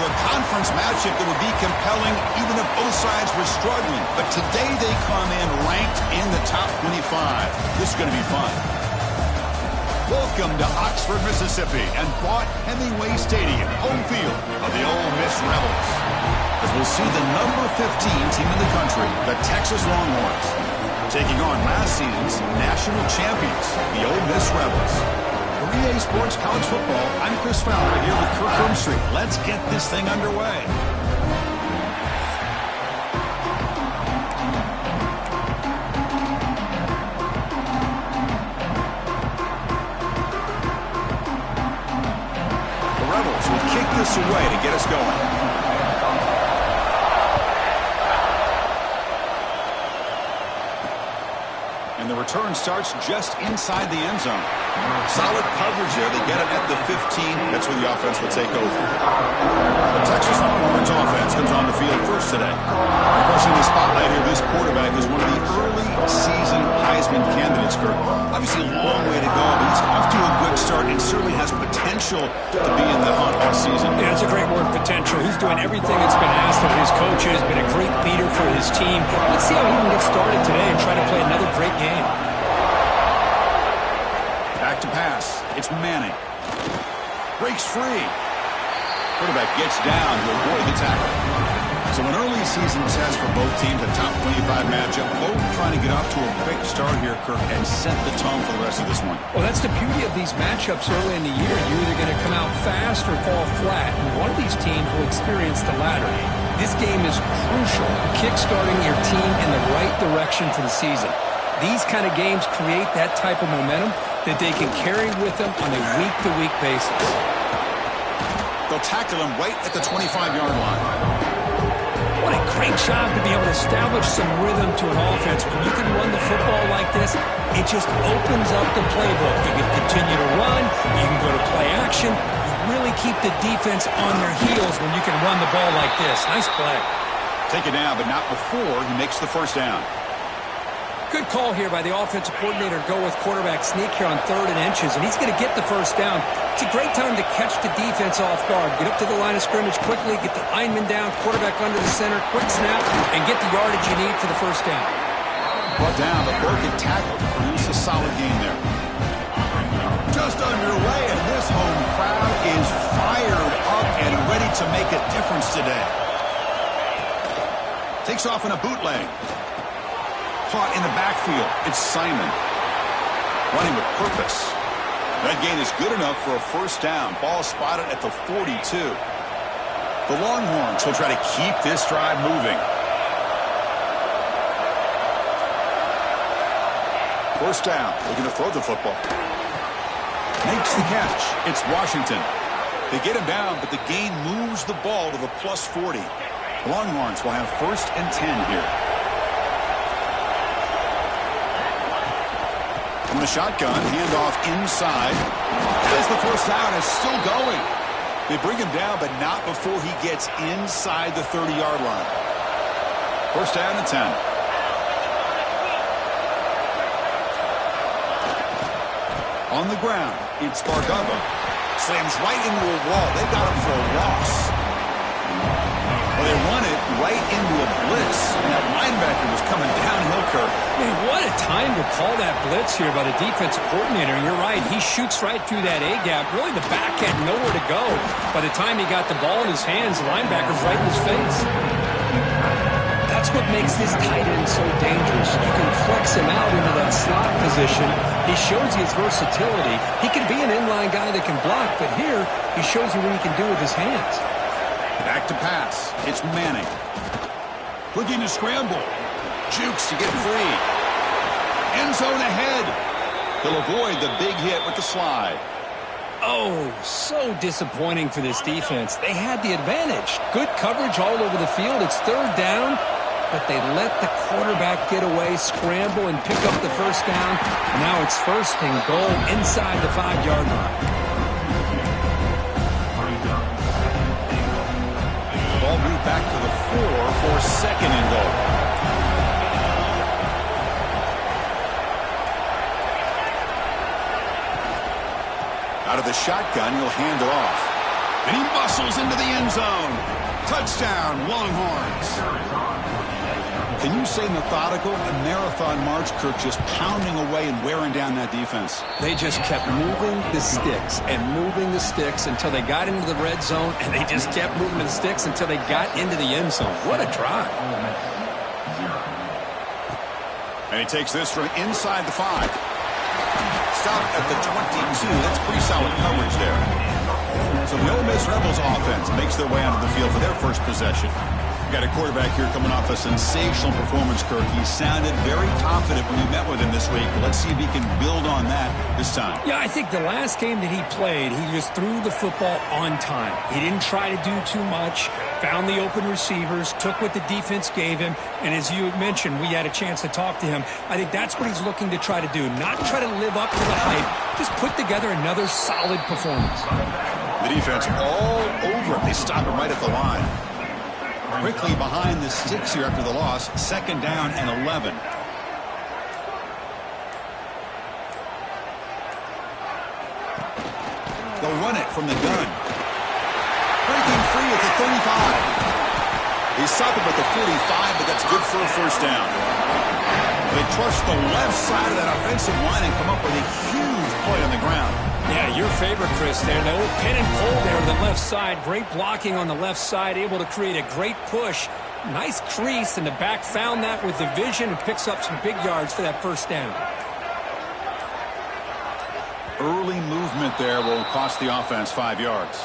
a conference matchup that would be compelling even if both sides were struggling. But today they come in ranked in the top 25. This is going to be fun. Welcome to Oxford, Mississippi, and Vaught Hemingway Stadium, home field of the Ole Miss Rebels. As we'll see the number 15 team in the country, the Texas Longhorns, taking on last season's national champions, the Ole Miss Rebels. For EA Sports College Football, I'm Chris Fowler here with Kirk Hermstreet. Let's get this thing underway. The Rebels will kick this away to get us going. And the return starts just inside the end zone. Solid coverage there. They get it at the 15. That's where the offense will take over. The Texas Longhorns offense comes on the field first today. Of course, in the spotlight here, this quarterback is one of the early season Heisman candidates, Kirk. Obviously, a long way to go, but he's off to a good start and certainly has potential to be in the hunt all season. Yeah, it's a great word, potential. He's doing everything that's been asked of his coaches, been a great leader for his team. Let's see how he can get started today and try to play another great game. Back to pass. It's Manning. Breaks free. Quarterback gets down to avoid the tackle. So an early season test for both teams, a top 25 matchup. Both trying to get off to a quick start here, Kirk, and set the tone for the rest of this one. Well, that's the beauty of these matchups early in the year. You're either going to come out fast or fall flat, and one of these teams will experience the latter. This game is crucial, kick-starting your team in the right direction for the season. These kind of games create that type of momentum that they can carry with them on a week-to-week basis. They'll tackle him right at the 25-yard line. What a great job to be able to establish some rhythm to an offense. When you can run the football like this, it just opens up the playbook. You can continue to run. You can go to play action. You really keep the defense on their heels when you can run the ball like this. Nice play. Take it down, but not before he makes the first down. Good call here by the offensive coordinator to go with quarterback sneak here on 3rd and inches, and he's going to get the first down. It's a great time to catch the defense off guard. Get up to the line of scrimmage quickly, get the lineman down, quarterback under the center, quick snap, and get the yardage you need for the first down. Brought down, but broken tackle to produce a solid gain there. Just underway, and this home crowd is fired up and ready to make a difference today. Takes off in a bootleg. Caught in the backfield. It's Simon. Running with purpose. That gain is good enough for a first down. Ball spotted at the 42. The Longhorns will try to keep this drive moving. First down. Looking to throw the football. Makes the catch. It's Washington. They get him down, but the gain moves the ball to the plus 40. Longhorns will have 1st and 10 here. From the shotgun, handoff inside. As the first down is still going. They bring him down, but not before he gets inside the 30-yard line. First down and 10. On the ground, it's Bargava. Slams right into a wall. They got him for a loss. Well, they run it right into a blitz. And that linebacker was coming downhill, Kirk. Man, what a time to call that blitz here by the defensive coordinator. And you're right, he shoots right through that A-gap. Really, the back had nowhere to go. By the time he got the ball in his hands, the linebacker's right in his face. That's what makes this tight end so dangerous. You can flex him out into that slot position. He shows you his versatility. He can be an inline guy that can block, but here he shows you what he can do with his hands. Back to pass. It's Manning. Looking to scramble. Jukes to get free. End zone ahead. He'll avoid the big hit with the slide. Oh, so disappointing for this defense. They had the advantage. Good coverage all over the field. It's 3rd down, but they let the quarterback get away, scramble, and pick up the first down. Now it's 1st and goal inside the 5-yard line. Ball moved back to the 4 for 2nd and goal. Out of the shotgun, he'll hand it off. And he muscles into the end zone. Touchdown, Longhorns. Can you say methodical? A marathon march, Kirk, just pounding away and wearing down that defense. They just kept moving the sticks and moving the sticks until they got into the red zone, and they just kept moving the sticks until they got into the end zone. What a drive. And he takes this from inside the 5. Stop at the 22. That's pretty solid coverage there. So the Ole Miss Rebels offense makes their way onto the field for their first possession. Got a quarterback here coming off a sensational performance, Kirk. He sounded very confident when we met with him this week. Let's see if he can build on that this time. Yeah, I think the last game that he played, he just threw the football on time. He didn't try to do too much, found the open receivers, took what the defense gave him, and as you mentioned, we had a chance to talk to him. I think that's what he's looking to try to do, not try to live up to the hype, just put together another solid performance. The defense all over it. They stop him right at the line. Quickly behind the sticks here after the loss. 2nd down and 11. They'll run it from the gun. Breaking free at the 35. He's stopping at the 45, but that's good for a first down. They trust the left side of that offensive line and come up with a huge play on the ground. Yeah, your favorite, Chris, there. The old pin and pull there on the left side. Great blocking on the left side, able to create a great push. Nice crease, and the back found that with the vision and picks up some big yards for that first down. Early movement there will cost the offense 5 yards.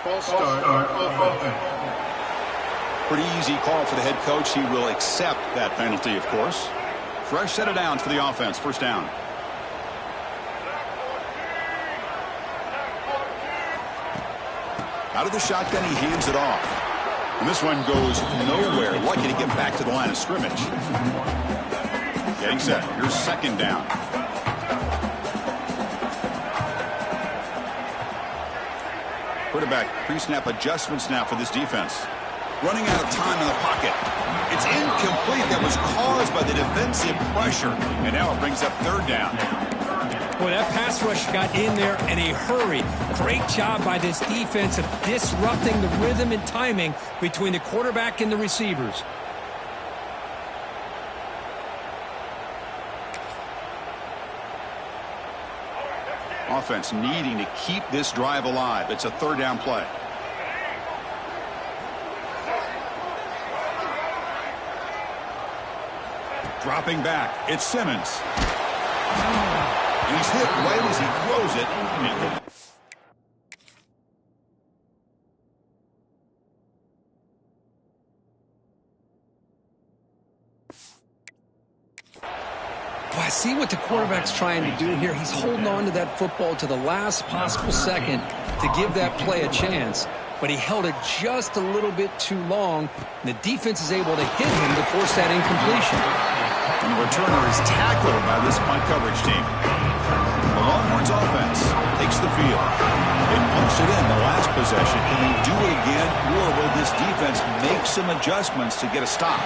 False start. Pretty easy call for the head coach. He will accept that penalty, of course. Fresh set of downs for the offense. First down. Out of the shotgun, he hands it off. And this one goes nowhere. Lucky to get back to the line of scrimmage. Getting set. Here's 2nd down. Quarterback pre-snap adjustments now for this defense. Running out of time in the pocket. It's incomplete. That was caused by the defensive pressure. And now it brings up 3rd down. Boy, that pass rush got in there in a hurry. Great job by this defense of disrupting the rhythm and timing between the quarterback and the receivers. Offense needing to keep this drive alive. It's a 3rd down play. Dropping back. It's Simmons. He's hit right as he throws it. Well, I see what the quarterback's trying to do here. He's holding on to that football to the last possible second to give that play a chance. But he held it just a little bit too long. And the defense is able to hit him to force that incompletion. And the returner is tackled by this punt coverage team. The Longhorns offense takes the field. They punched it in the last possession. Can they do it again, or will this defense make some adjustments to get a stop?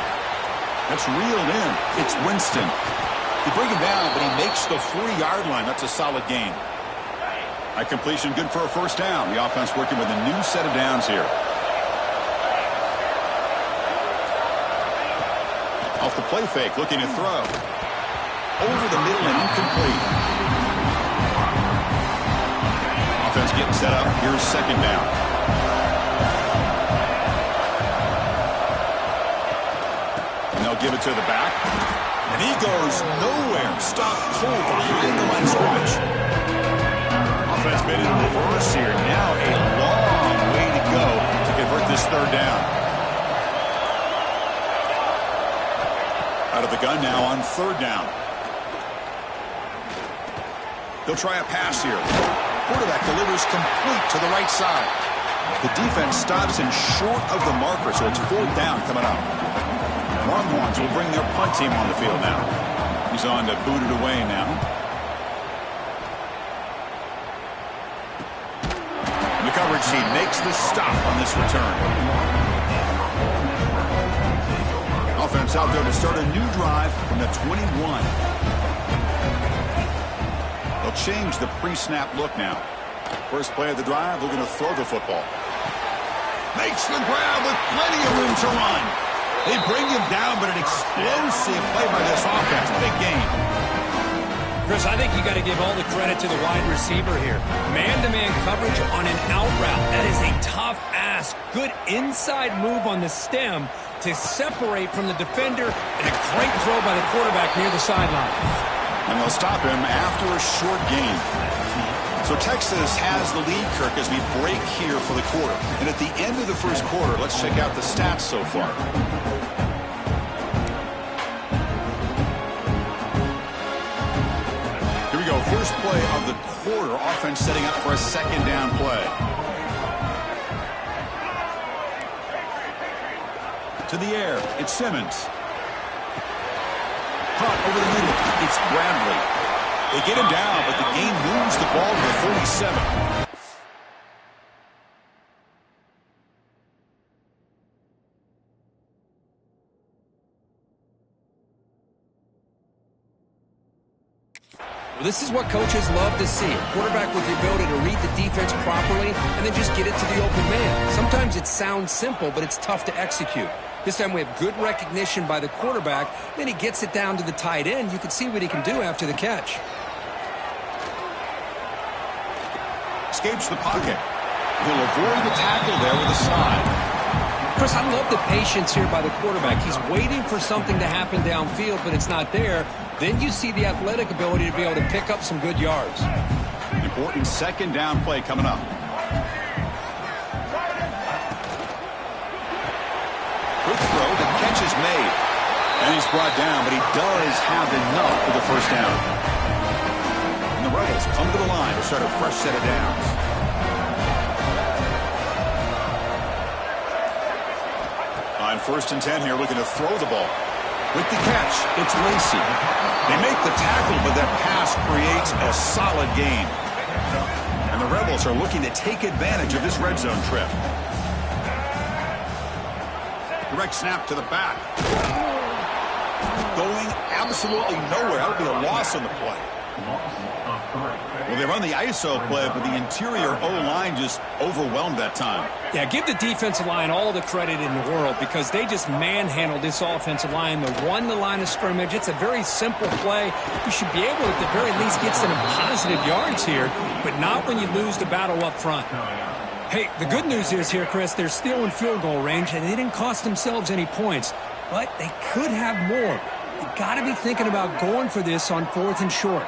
That's reeled in. It's Winston. They bring him down, but he makes the 40-yard line. That's a solid gain. High completion, good for a first down. The offense working with a new set of downs here. Off the play fake, looking to throw. Over the middle and incomplete. Offense getting set up. Here's 2nd down. And they'll give it to the back. And he goes nowhere. Stop cold behind the line of scrimmage. Offense made it in reverse here. Now a long way to go to convert this 3rd down. Out of the gun now on 3rd down. They'll try a pass here. Quarterback delivers complete to the right side. The defense stops him short of the marker, so it's 4th down coming up. Longhorns will bring their punt team on the field now. He's on to boot it away now. The coverage team makes the stop on this return. Offense out there to start a new drive from the 21. They'll change the pre-snap look now. First play of the drive, they're going to throw the football. Makes the grab with plenty of room to run. They bring him down, but an explosive play by this offense. Big game. Chris, I think you got to give all the credit to the wide receiver here. Man-to-man coverage on an out route. That is a tough ask. Good inside move on the stem to separate from the defender, and a great throw by the quarterback near the sideline. And they'll stop him after a short gain. So Texas has the lead, Kirk, as we break here for the quarter. And at the end of the first quarter, let's check out the stats so far. Here we go. First play of the quarter. Offense setting up for a second down play. To the air. It's Simmons. Caught over the middle. It's Bradley. They get him down, but the game moves the ball to the 37. Well, this is what coaches love to see. A quarterback with the ability to read the defense properly and then just get it to the open man. Sometimes it sounds simple, but it's tough to execute. This time we have good recognition by the quarterback. Then he gets it down to the tight end. You can see what he can do after the catch. Escapes the pocket. He'll avoid the tackle there with a slide. Chris, I love the patience here by the quarterback. He's waiting for something to happen downfield, but it's not there. Then you see the athletic ability to be able to pick up some good yards. Important second down play coming up. Quick throw, the catch is made. And he's brought down, but he does have enough for the first down. And the Rebels come to the line to start a fresh set of downs. On 1st and 10 here, looking to throw the ball. With the catch, it's Lacey. They make the tackle, but that pass creates a solid gain. And the Rebels are looking to take advantage of this red zone trip. Direct snap to the back. Going absolutely nowhere. That would be a loss on the play. Well, they run the ISO play, but the interior O-line just overwhelmed that time. Yeah, give the defensive line all the credit in the world because they just manhandled this offensive line. They won the line of scrimmage. It's a very simple play. You should be able to, at the very least, get some positive yards here, but not when you lose the battle up front. Hey, the good news is here, Chris, they're still in field goal range, and they didn't cost themselves any points, but they could have more. You got to be thinking about going for this on 4th and short.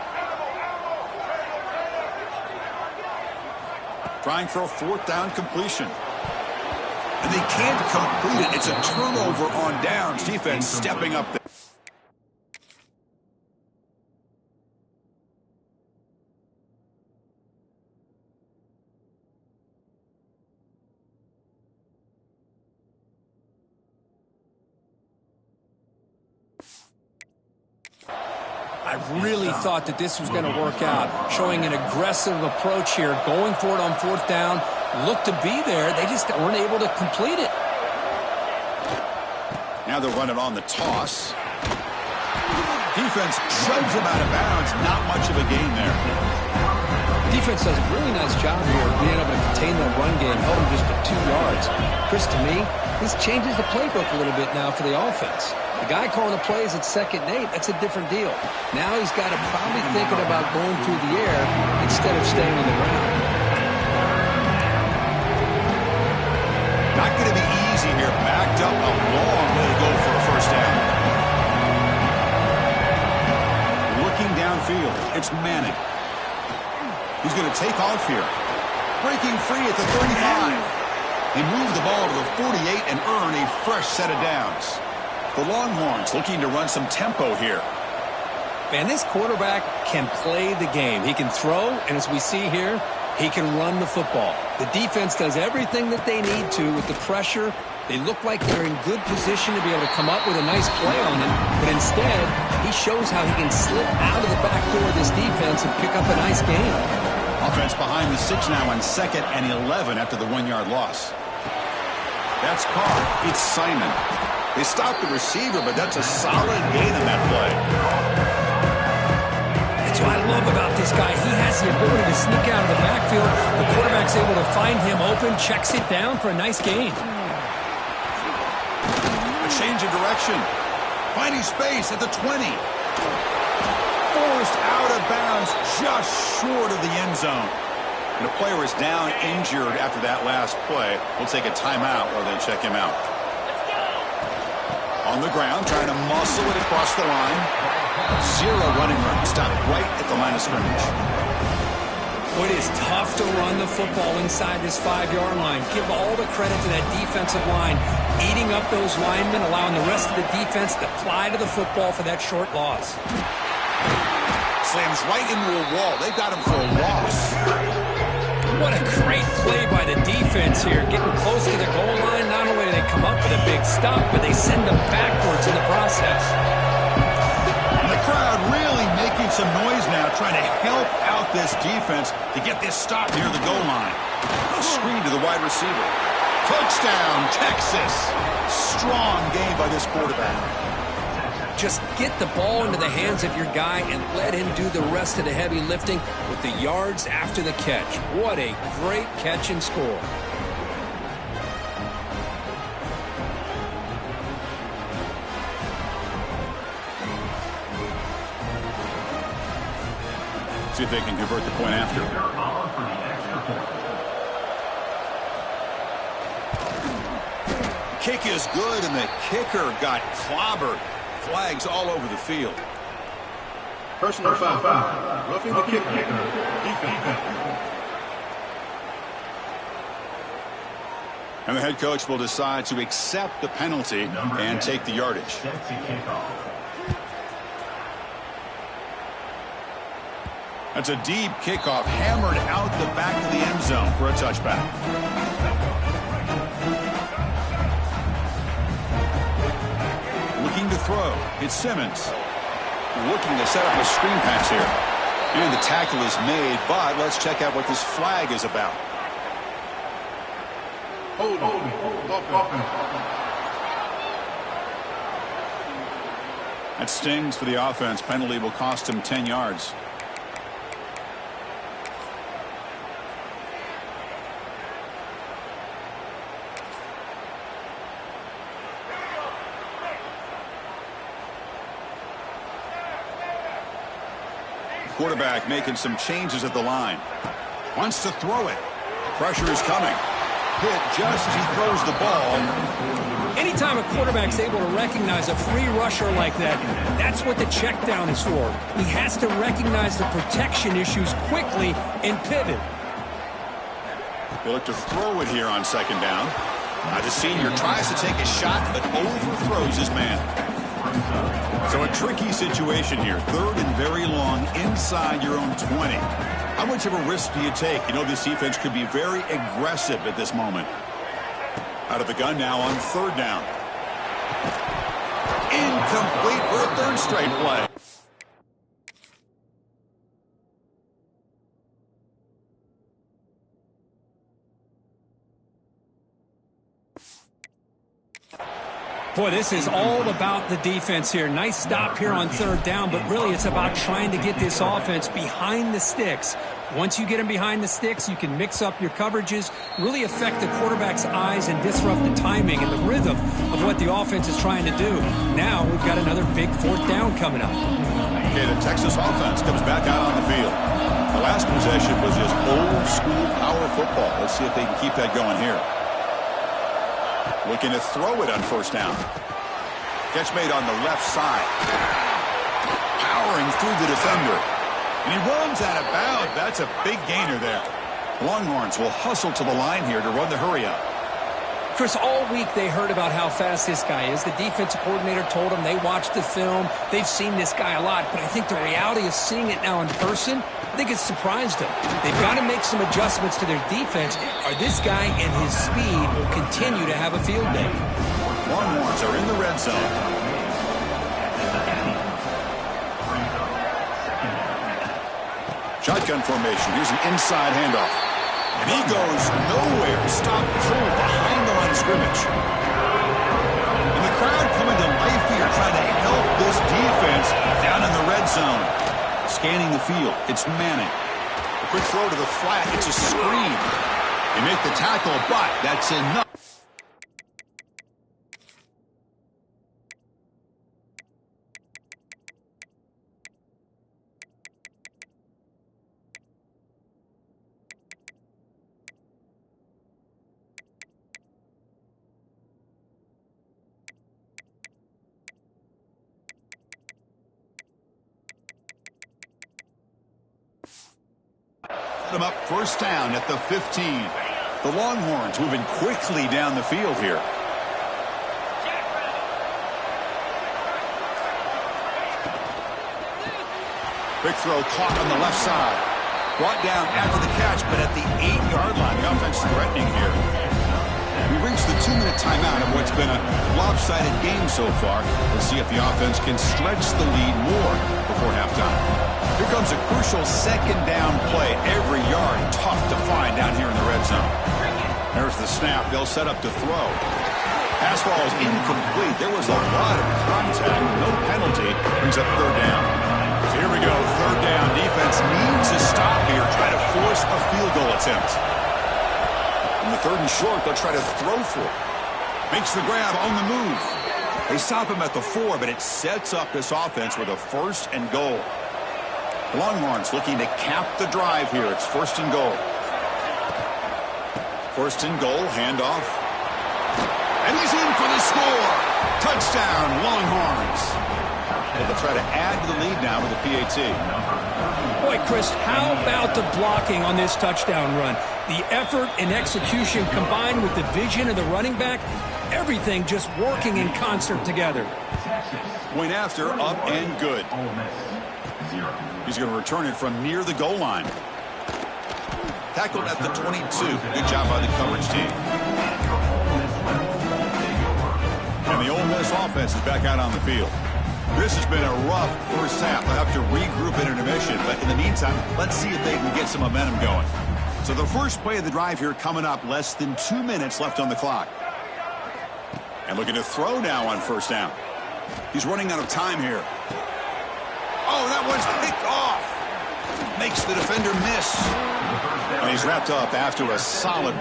Trying for a 4th down completion. And they can't complete it. It's a turnover on downs. Defense stepping up there. I really thought that this was going to work out, showing an aggressive approach here, going for it on 4th down, looked to be there. They just weren't able to complete it. Now they're running on the toss. Defense shoves him out of bounds. Not much of a gain there. Defense does a really nice job here of being able to contain that run game, held him just to 2 yards. Chris, to me, this changes the playbook a little bit now for the offense. The guy calling the plays at 2nd and 8, that's a different deal. Now he's got to probably thinking about going through the air instead of staying on the ground. Not going to be easy here. Backed up a long way to go for a 1st down. Looking downfield, it's Manning. He's going to take off here. Breaking free at the 35. They move the ball to the 48 and earn a fresh set of downs. The Longhorns looking to run some tempo here. Man, this quarterback can play the game. He can throw, and as we see here, he can run the football. The defense does everything that they need to with the pressure. They look like they're in good position to be able to come up with a nice play on it, but instead, he shows how he can slip out of the back door of this defense and pick up a nice gain. Offense behind the 6 now on 2nd and 11 after the 1-yard loss. That's Carr. It's Simon. They stopped the receiver, but that's a solid gain on that play. That's what I love about this guy. He has the ability to sneak out of the backfield. The quarterback's able to find him open, checks it down for a nice gain. A change of direction. Finding space at the 20. Forced out of bounds just short of the end zone. And the player is down injured after that last play. We'll take a timeout while they check him out. On the ground, trying to muscle it across the line. Zero running room. Stopped right at the line of scrimmage. It is tough to run the football inside this 5-yard line. Give all the credit to that defensive line, eating up those linemen, allowing the rest of the defense to fly to the football for that short loss. Slams right into a wall. They've got him for a loss. What a great play by the defense here. Getting close to the goal line, not only do they come up with a big stop, but they send them backwards in the process. And the crowd really making some noise now, trying to help out this defense to get this stop near the goal line. A screen to the wide receiver. Touchdown, Texas. Strong game by this quarterback. Just get the ball into the hands of your guy and let him do the rest of the heavy lifting with the yards after the catch. What a great catch and score. See if they can convert the point after. Kick is good, and the kicker got clobbered. Flags all over the field. Personal foul. Roughing the kicker. Defense. And the head coach will decide to accept the penalty and take the yardage. That's a deep kickoff, hammered out the back of the end zone for a touchback. Looking to throw. It's Simmons. Looking to set up a screen pass here. And the tackle is made, but let's check out what this flag is about. Hold. That stings for the offense. Penalty will cost him 10 yards. Quarterback making some changes at the line. Wants to throw it. Pressure is coming. Hit just as he throws the ball. Anytime a quarterback's able to recognize a free rusher like that, that's what the check down is for. He has to recognize the protection issues quickly and pivot. They look to throw it here on second down. The senior tries to take a shot, but overthrows his man. So a tricky situation here. Third and very long inside your own 20. How much of a risk do you take? You know this defense could be very aggressive at this moment. Out of the gun now on third down. Incomplete for a third straight play. Boy, this is all about the defense here. Nice stop here on third down, but really it's about trying to get this offense behind the sticks. Once you get them behind the sticks, you can mix up your coverages, really affect the quarterback's eyes and disrupt the timing and the rhythm of what the offense is trying to do. Now we've got another big fourth down coming up. Okay, the Texas offense comes back out on the field. The last possession was just old school power football. Let's see if they can keep that going here. Looking to throw it on first down. Catch made on the left side. Powering through the defender. And he runs out of bounds. That's a big gainer there. Longhorns will hustle to the line here to run the hurry up. Chris, all week they heard about how fast this guy is. The defensive coordinator told them they watched the film. They've seen this guy a lot. But I think the reality of seeing it now in person, I think it's surprised them. They've got to make some adjustments to their defense, or this guy and his speed will continue to have a field day. Longhorns are in the red zone. Shotgun formation. Here's an inside handoff. And he goes nowhere. Stopped cold behind the line of scrimmage. And the crowd coming to life here trying to help this defense down in the red zone. scanning the field. It's Manning. A quick throw to the flat. It's a screen. They make the tackle, but that's enough. Them up first down at the 15. The Longhorns moving quickly down the field here. Big throw caught on the left side. Brought down after the catch, but at the 8-yard line. The offense threatening here. We reached the 2-minute timeout of what's been a lopsided game so far. Let's see if the offense can stretch the lead more before halftime. Here comes a crucial second down play. Every yard tough to find down here in the red zone. There's the snap. They'll set up to throw. Pass ball is incomplete. There was a lot of contact. No penalty. Brings up third down. So here we go. Third down. Defense needs a stop here. Try to force a field goal attempt. On the third and short, they'll try to throw for it. Makes the grab on the move. They stop him at the 4, but it sets up this offense with a first and goal. Longhorns looking to cap the drive here. It's first and goal. First and goal, handoff. And he's in for the score. Touchdown, Longhorns. And they'll try to add to the lead now with a PAT. Boy, Chris, how about the blocking on this touchdown run? The effort and execution combined with the vision of the running back, everything just working in concert together. Point after, up and good. He's going to return it from near the goal line. Tackled at the 22. Good job by the coverage team. And the Ole Miss offense is back out on the field. This has been a rough first half. They'll have to regroup in intermission, but in the meantime, let's see if they can get some momentum going. So the first play of the drive here coming up, less than 2 minutes left on the clock. And looking to throw now on first down. He's running out of time here. Oh, that one's picked off. Makes the defender miss. And he's wrapped up after a solid.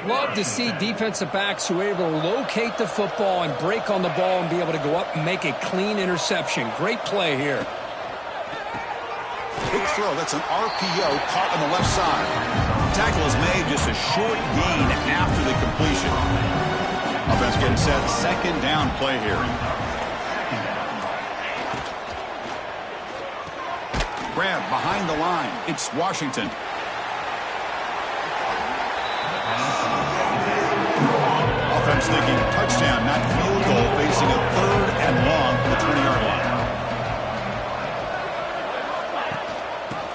Love to see defensive backs who are able to locate the football and break on the ball and be able to go up and make a clean interception. Great play here. Big throw. That's an RPO caught on the left side. Tackle is made, just a short gain after the completion. Offense getting set. Second down play here. Grab behind the line. It's Washington. Offense thinking touchdown, not field goal, facing a third and long to the 20-yard line.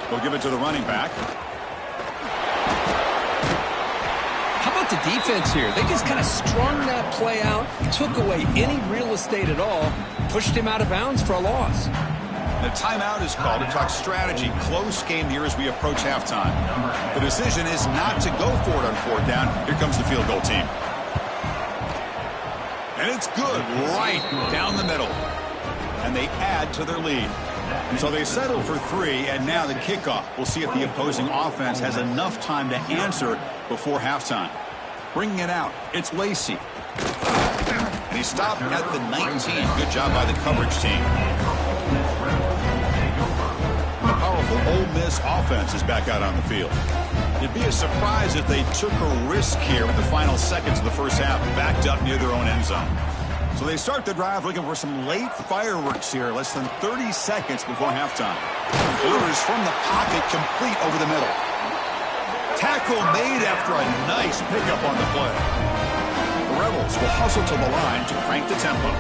They'll give it to the running back. How about the defense here? They just kind of strung that play out, took away any real estate at all, pushed him out of bounds for a loss. The timeout is called to talk strategy. Close game here as we approach halftime. The decision is not to go for it on fourth down. Here comes the field goal team. And it's good right down the middle. And they add to their lead. So they settle for 3, and now the kickoff. We'll see if the opposing offense has enough time to answer before halftime. Bringing it out, it's Lacey. And he stopped at the 19. Good job by the coverage team. The powerful Ole Miss offense is back out on the field. It'd be a surprise if they took a risk here with the final seconds of the first half, backed up near their own end zone. So they start the drive looking for some late fireworks here, less than 30 seconds before halftime. Delivers from the pocket, complete over the middle. Tackle made after a nice pickup on the play. The Rebels will hustle to the line to crank the tempo.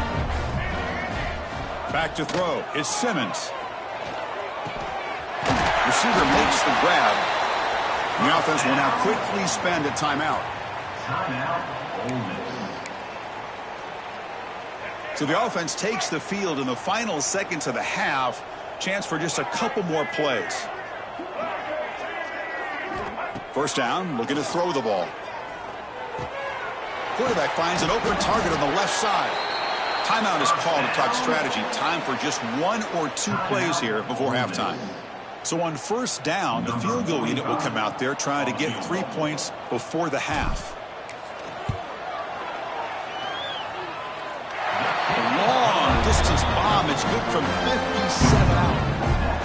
Back to throw is Simmons. Receiver makes the grab. The offense will now quickly spend a timeout. So the offense takes the field in the final seconds of the half. Chance for just a couple more plays. First down, looking to throw the ball. Quarterback finds an open target on the left side. Timeout is called to talk strategy. Time for just 1 or 2 plays here before halftime. So on first down, the field goal unit will come out there trying to get 3 points before the half. A long distance bomb. It's good from 57 out.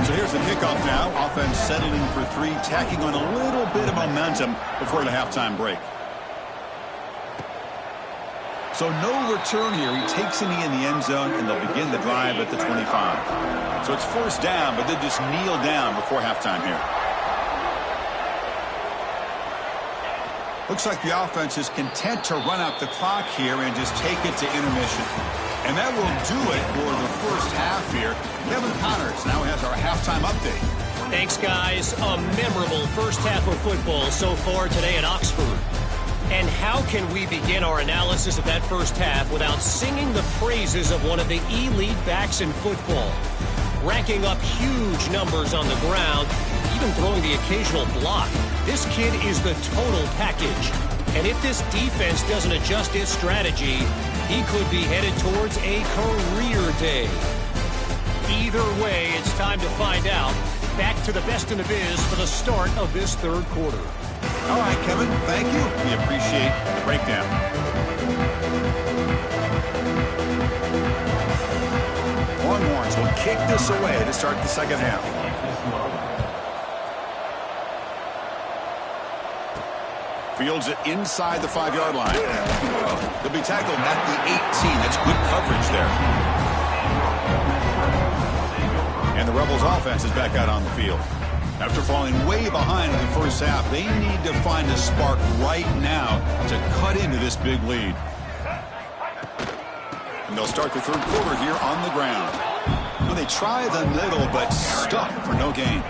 So here's the kickoff now. Offense settling for 3, tacking on a little bit of momentum before the halftime break. So no return here. He takes a knee in the end zone, and they'll begin the drive at the 25. So it's first down, but they just kneel down before halftime here. Looks like the offense is content to run out the clock here and just take it to intermission. And that will do it for the first half here. Kevin Connors now has our halftime update. Thanks, guys. A memorable first half of football so far today at Oxford. And how can we begin our analysis of that first half without singing the praises of one of the elite backs in football? Racking up huge numbers on the ground, even throwing the occasional block. This kid is the total package. And if this defense doesn't adjust its strategy, he could be headed towards a career day. Either way, it's time to find out. Back to the best in the biz for the start of this third quarter. All right, Kevin, thank you. We appreciate the breakdown. Longhorns will kick this away to start the second half. Fields it inside the 5-yard line. They'll be tackled at the 18. That's good coverage there. And the Rebels offense is back out on the field. After falling way behind in the first half, they need to find a spark right now to cut into this big lead. And they'll start the third quarter here on the ground. Well, they try the middle, but stuck for no gain.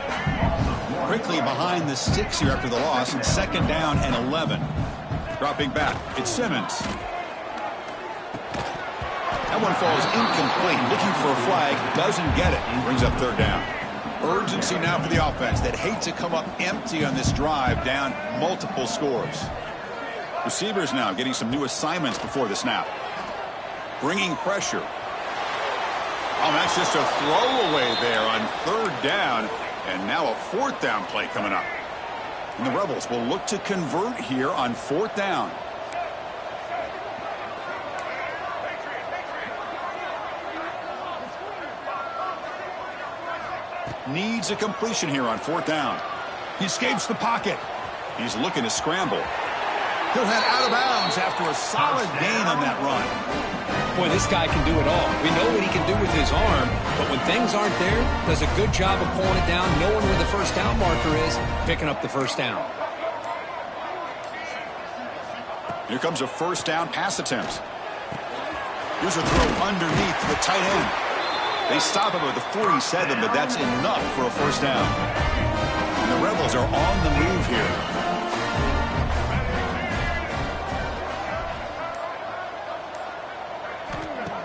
Quickly behind the sticks here after the loss, and second down and 11. Dropping back, it's Simmons. That one falls incomplete. Looking for a flag, doesn't get it. Brings up third down. Urgency now for the offense that hate to come up empty on this drive, down multiple scores. Receivers now getting some new assignments before the snap. Bringing pressure. Oh, that's just a throwaway there on third down. And now a fourth down play coming up. And the Rebels will look to convert here on fourth down. Needs a completion here on fourth down. He escapes the pocket. He's looking to scramble. He'll head out of bounds after a solid gain on that run. Boy, this guy can do it all. We know what he can do with his arm, but when things aren't there, does a good job of pulling it down, knowing where the first down marker is, picking up the first down. Here comes a first down pass attempt. Here's a throw underneath the tight end. They stop him at the 47, but that's enough for a first down. And the Rebels are on the move here.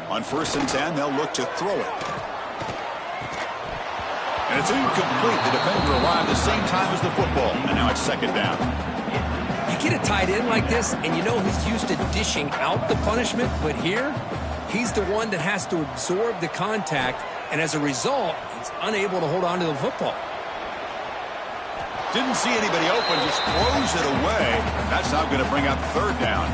On 1st and 10, they'll look to throw it. And it's incomplete. The defender arrived the same time as the football. And now it's second down. You get a tight end like this, and you know he's used to dishing out the punishment, but here, he's the one that has to absorb the contact, and as a result, he's unable to hold on to the football. Didn't see anybody open, just throws it away. That's now going to bring out third down.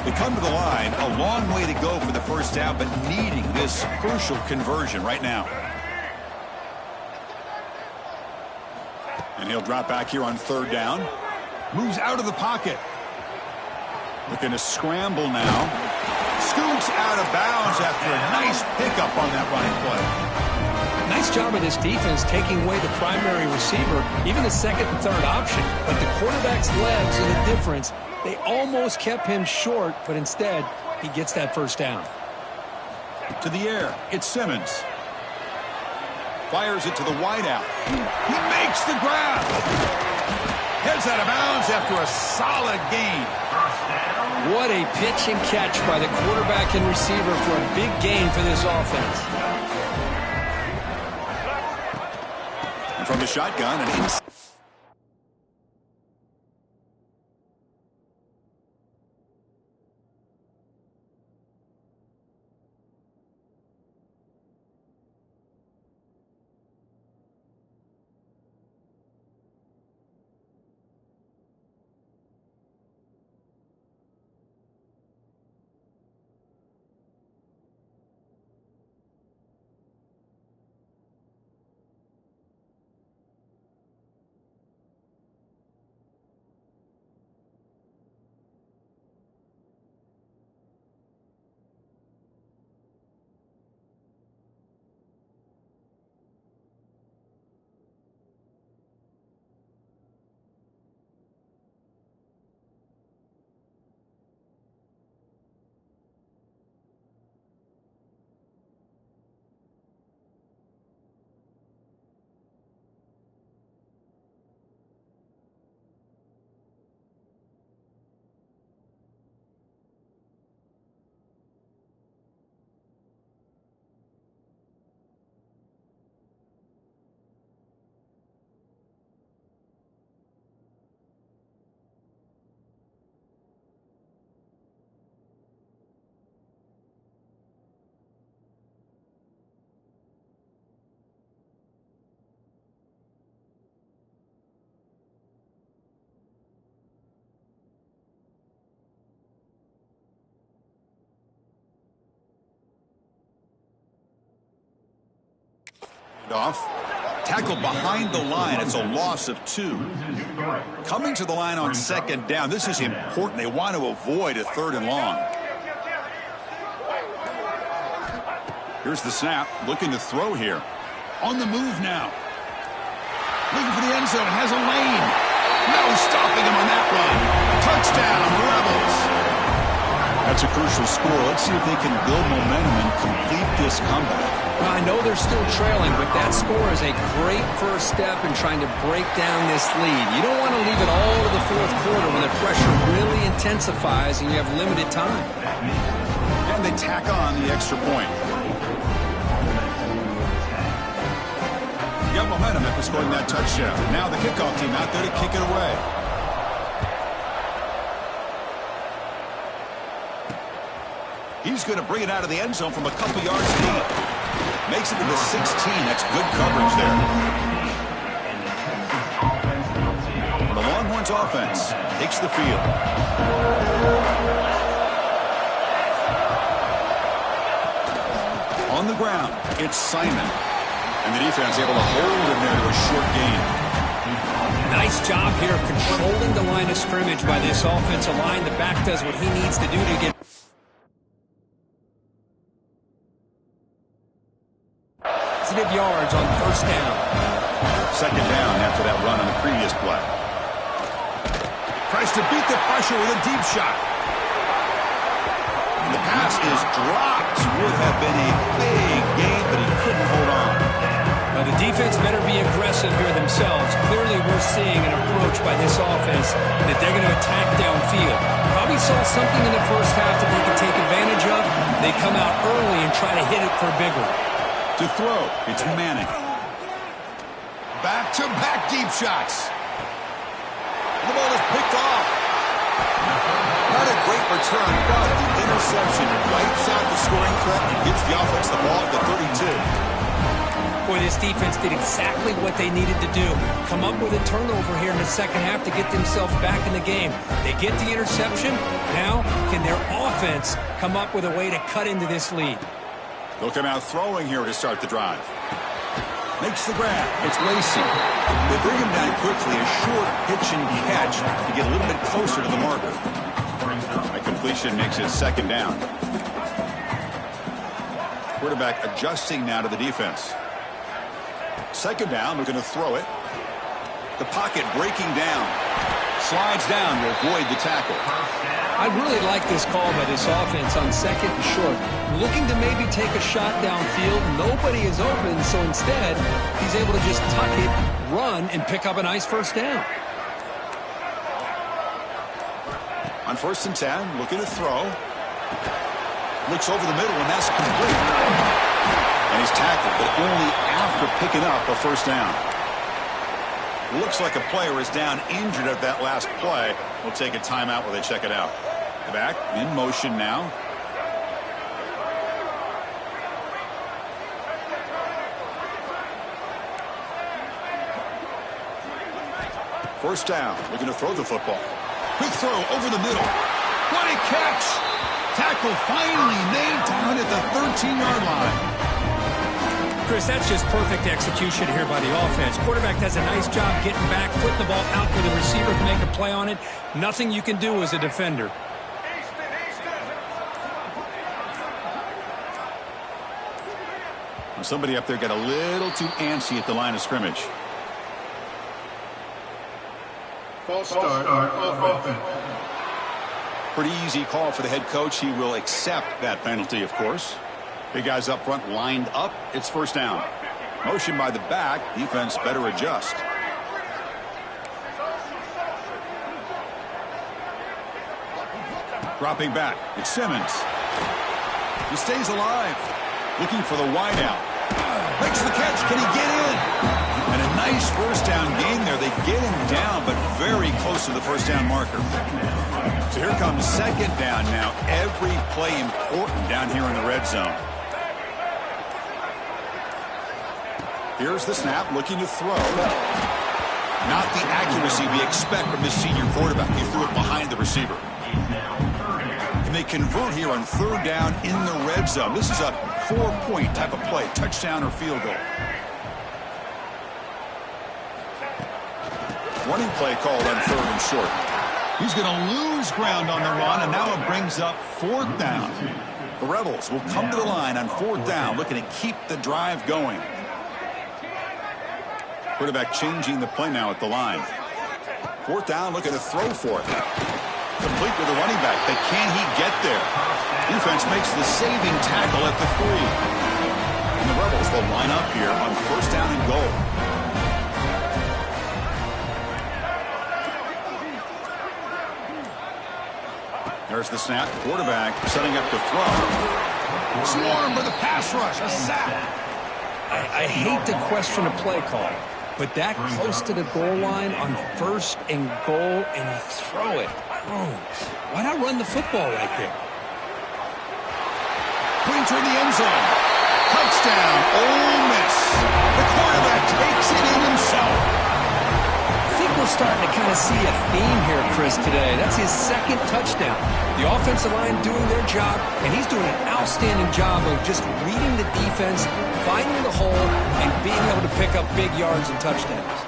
They come to the line, a long way to go for the first down, but needing this crucial conversion right now. And he'll drop back here on third down. Moves out of the pocket. Looking to scramble now. Scoots out of bounds after a nice pickup on that running play. Nice job of this defense taking away the primary receiver, even the second and third option. But the quarterback's legs are the difference. They almost kept him short, but instead, he gets that first down. To the air, it's Simmons. Fires it to the wideout. He makes the grab. Heads out of bounds after a solid gain. What a pitch and catch by the quarterback and receiver for a big gain for this offense. And from the shotgun, and inside. Off. Tackle behind the line. It's a loss of 2. Coming to the line on second down. This is important. They want to avoid a 3rd and long. Here's the snap. Looking to throw here. On the move now. Looking for the end zone. Has a lane. No stopping him on that run. Touchdown, Rebels. That's a crucial score. Let's see if they can build momentum and complete this comeback. Well, I know they're still trailing, but that score is a great first step in trying to break down this lead. You don't want to leave it all to the 4th quarter when the pressure really intensifies and you have limited time. And they tack on the extra point. You got momentum after scoring that touchdown. Now the kickoff team out there to kick it away. He's going to bring it out of the end zone from a couple yards deep. Makes it to the 16. That's good coverage there. The Longhorns offense takes the field. On the ground, it's Simon. And the defense able to hold him there to a short gain. Nice job here of controlling the line of scrimmage by this offensive line. The back does what he needs to do to get yards on 1st down. 2nd down after that run on the previous play. Tries to beat the pressure with a deep shot. And the pass is dropped. Would have been a big gain, but he couldn't hold on. Now the defense better be aggressive here themselves. Clearly we're seeing an approach by this offense that they're going to attack downfield. Probably saw something in the first half that they can take advantage of. They come out early and try to hit it for bigger. To throw, it's Manning. Back-to-back deep shots. The ball is picked off. Not a great return, but the interception wipes out the scoring threat and gets the offense the ball at the 32. Boy, this defense did exactly what they needed to do. Come up with a turnover here in the second half to get themselves back in the game. They get the interception. Now, can their offense come up with a way to cut into this lead? They'll come out throwing here to start the drive. Makes the grab. It's Lacey. They bring him down quickly. A short pitch and catch to get a little bit closer to the marker. That completion makes it 2nd down. Quarterback adjusting now to the defense. 2nd down. We're going to throw it. The pocket breaking down. Slides down to avoid the tackle. I really like this call by this offense on 2nd and short. Looking to maybe take a shot downfield. Nobody is open, so instead, he's able to just tuck it, run, and pick up a nice 1st down. On 1st and 10, looking to throw. Looks over the middle, and that's complete. And he's tackled, but only after picking up a 1st down. Looks like a player is down injured at that last play. We'll take a timeout while they check it out. Back in motion now. First down. Looking to throw the football. Quick throw over the middle. What a catch! Tackle finally made down at the 13-yard line. Chris, that's just perfect execution here by the offense. Quarterback does a nice job getting back, putting the ball out for the receiver to make a play on it. Nothing you can do as a defender. Somebody up there got a little too antsy at the line of scrimmage. False start offense. Pretty easy call for the head coach. He will accept that penalty, of course. Big guys up front lined up. It's 1st down. Motion by the back. Defense better adjust. Dropping back. It's Simmons. He stays alive. Looking for the wideout. Makes the catch. Can he get in? And a nice 1st down gain there. They get him down, but very close to the 1st down marker. So here comes 2nd down now. Every play important down here in the red zone. Here's the snap, looking to throw. Not the accuracy we expect from this senior quarterback. He threw it behind the receiver. And they convert here on 3rd down in the red zone. This is a 4-point type of play, touchdown or field goal. running play called on 3rd and short. He's going to lose ground on the run, and now it brings up 4th down. The Rebels will come to the line on 4th down, looking to keep the drive going. Quarterback changing the play now at the line. 4th down, looking to throw for it. Complete with the running back, but can he get there? Defense makes the saving tackle at the 3. And the Rebels will line up here on 1st down and goal. There's the snap. Quarterback setting up to throw. Swarm with a pass rush. A sack. I hate to question a play call, but that close to the goal line on 1st and goal, and you throw it. Oh, why not run the football right there? Putting toward the end zone. Touchdown, Ole Miss. The quarterback takes it in himself. I think we're starting to kind of see a theme here, Chris, today. That's his 2nd touchdown. The offensive line doing their job, and he's doing an outstanding job of just reading the defense, finding the hole, and being able to pick up big yards and touchdowns.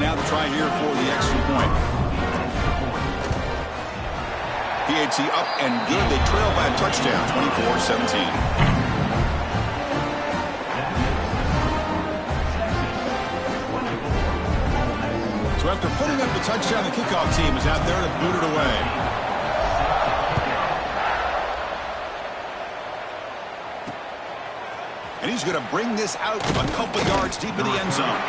Now the try here for the extra point. PAT up and good. They trail by a touchdown, 24-17. So after putting up the touchdown, the kickoff team is out there to boot it away. And he's going to bring this out a couple yards deep in the end zone.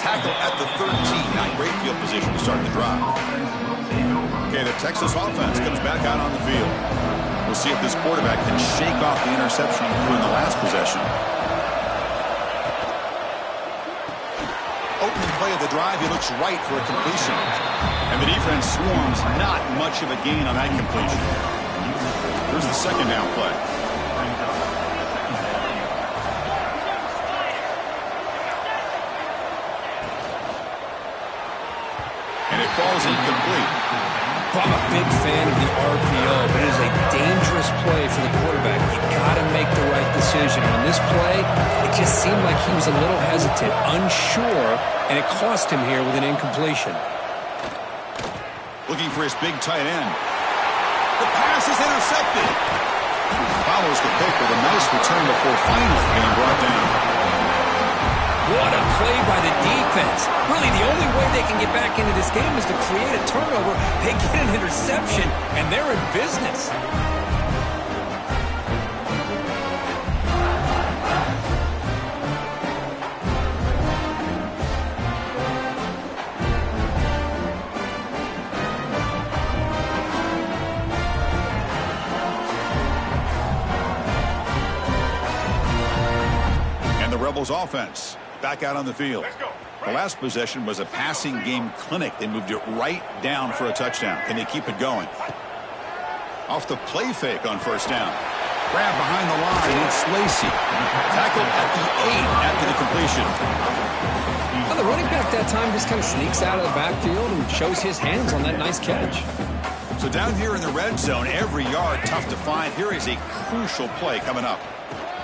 Tackle at the 13. Not great field position to start the drive. Okay, the Texas offense comes back out on the field. We'll see if this quarterback can shake off the interception he threw in the last possession. Opening play of the drive, he looks right for a completion. And the defense swarms, not much of a gain on that completion. Here's the 2nd down play. Falls incomplete. I'm a big fan of the RPO, but it is a dangerous play for the quarterback. You got to make the right decision. On this play, it just seemed like he was a little hesitant, unsure, and it cost him here with an incompletion. Looking for his big tight end. The pass is intercepted. Follows the pick with a nice return before finally being brought down. What a play by the defense. Really, the only way they can get back into this game is to create a turnover. They get an interception, and they're in business. And the Rebels offense back out on the field. The last possession was a passing game clinic. They moved it right down for a touchdown. Can they keep it going? Off the play fake on 1st down. Grab behind the line. It's Lacey. Tackled at the 8 after the completion. Well, the running back that time just kind of sneaks out of the backfield and shows his hands on that nice catch. So down here in the red zone, every yard tough to find. Here is a crucial play coming up.